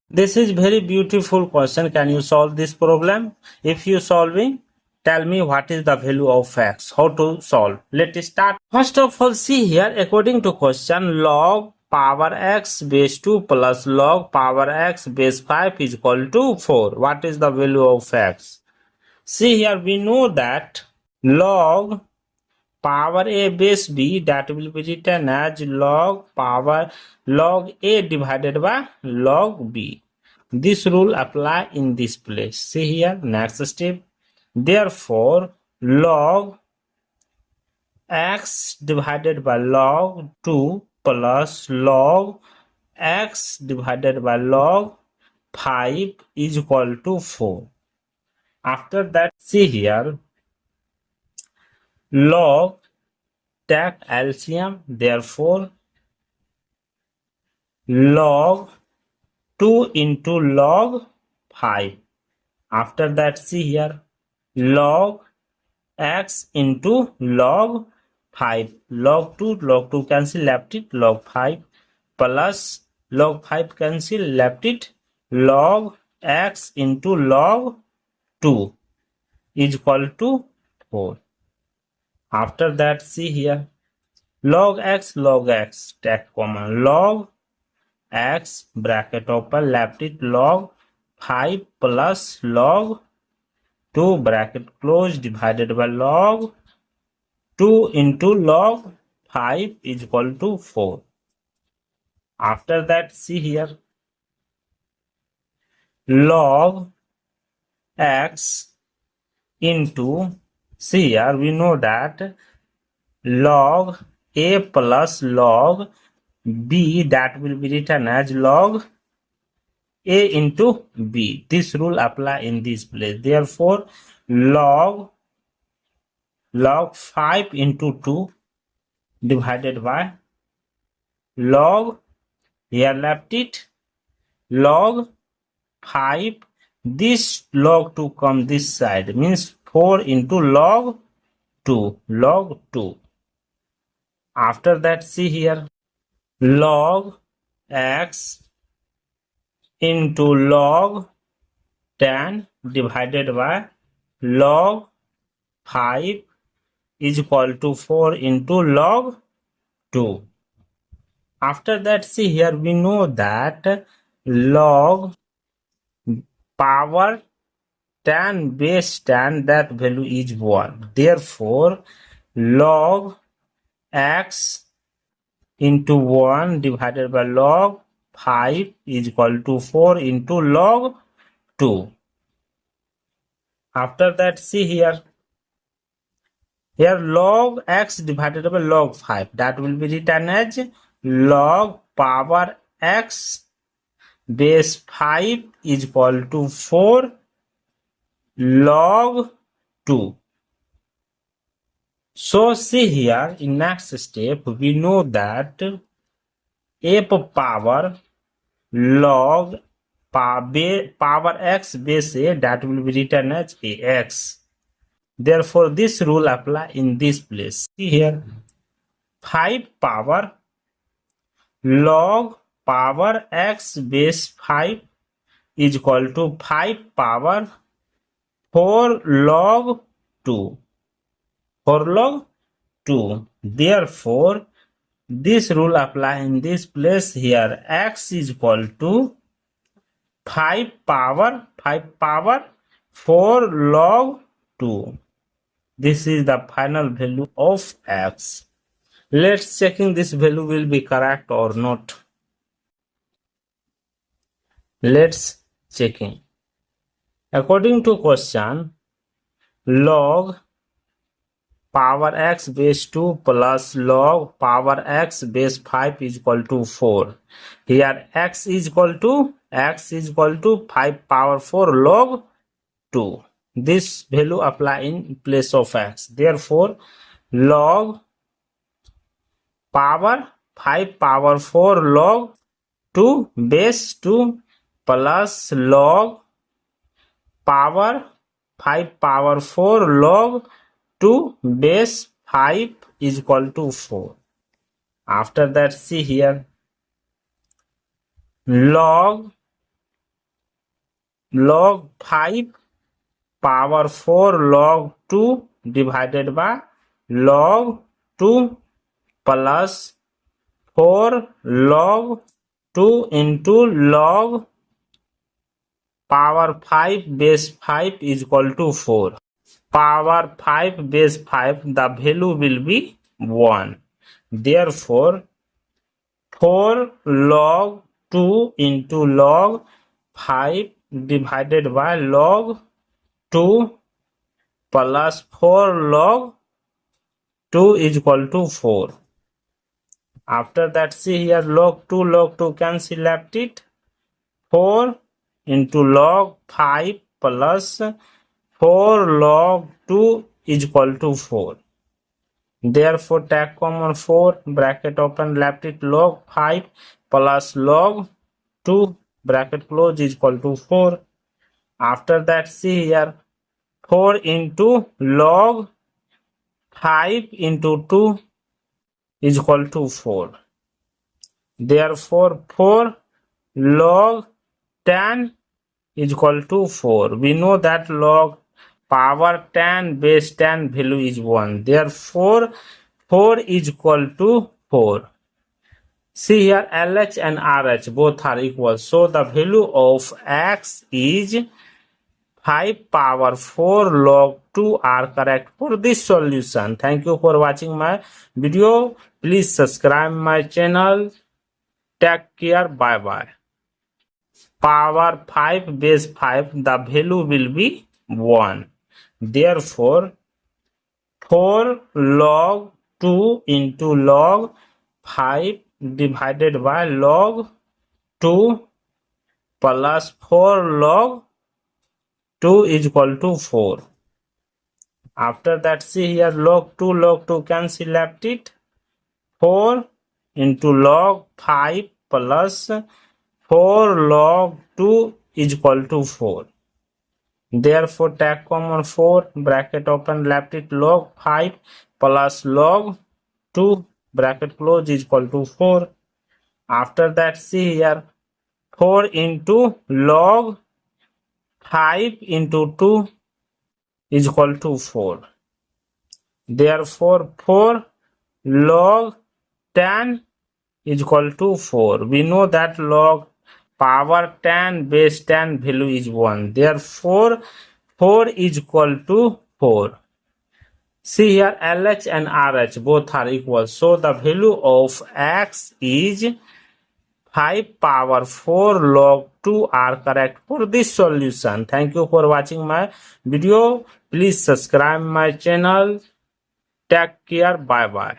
This is very beautiful question. Can you solve this problem? If you solving, tell me what is the value of x. How to solve? Let's start. First of all, see here, according to question, log power x base 2 plus log power x base 5 is equal to 4. What is the value of x? See here, we know that log power a base b, that will be written as log a divided by log b. This rule apply in this place. See here, next step. Therefore, log x divided by log 2 plus log x divided by log 5 is equal to 4. After that, see here, log take LCM, therefore log 2 into log 5. After that, see here, log x into log 5. Log 2 cancel, left it, log 5 plus log 5 cancel, left it, log x into log 2 is equal to 4. After that, see here, log x take common, log x bracket open, left it, log 5 plus log 2 bracket close divided by log 2 into log 5 is equal to 4. After that, see here, log x into, see here, we know that log a plus log b, that will be written as log a into b. This rule apply in this place. Therefore, log 5 into 2 divided by log, here left it, log 5, this log 2 come this side, means 4 into log 2. After that, see here, log x into log 10 divided by log 5 is equal to 4 into log 2. After that, see here, we know that log power 10 base 10, that value is 1. Therefore, log x into 1 divided by log 5 is equal to 4 into log 2. After that, see here, log x divided by log 5, that will be written as log power x base 5 is equal to 4 log 2. So see here, in next step, we know that a power log power x base a, that will be written as ax. Therefore, this rule apply in this place. See here, 5 power log power x base 5 is equal to 5 power 4 log 2. 4 log 2. Therefore, this rule apply in this place. Here, x is equal to 5 power 4 log 2. This is the final value of x. Let's checking this value will be correct or not. Let's checking. According to question, log power x base 2 plus log power x base 5 is equal to 4. Here x is equal to 5 power 4 log 2. This value apply in place of x. Therefore, log power 5 power 4 log 2 base 2 plus log power 5 power 4 log 2 base 5 is equal to 4. After that, see here, log log 5 power 4 log 2 divided by log 2 plus 4 log 2 into log power 5 base 5 is equal to 4. Power 5 base 5, the value will be 1. Therefore, 4 log 2 into log 5 divided by log 2 plus 4 log 2 is equal to 4. After that, see here, log 2 cancel, left it. 4 into log 5 plus 4 log 2 is equal to 4. Therefore, take common 4, bracket open, left it, log 5 plus log 2, bracket close, is equal to 4. After that, see here, 4 into log 5 into 2 is equal to 4. Therefore, 4 log 10 is equal to 4. We know that log power 10 base 10 value is 1. Therefore, 4 is equal to 4. See here, LH and RH both are equal. So, the value of x is 5 power 4 log 2 are correct for this solution. Thank you for watching my video. Please subscribe my channel. Take care. Bye bye. Power 5 base 5, the value will be 1. Therefore, 4 log 2 into log 5 divided by log 2 plus 4 log 2 is equal to 4. After that, see here, log 2 cancel, left it. 4 into log 5 plus 4 log 2 is equal to 4. Therefore, take common 4, bracket open, left it, log 5 plus log 2, bracket close, is equal to 4. After that, see here, 4 into log 5 into 2 is equal to 4. Therefore, 4 log 10 is equal to 4. We know that log power 10 base 10 value is 1. Therefore, 4 is equal to 4. See here, LH and RH both are equal. So, the value of x is 5 power 4 log 2 are correct for this solution. Thank you for watching my video. Please subscribe my channel. Take care. Bye bye.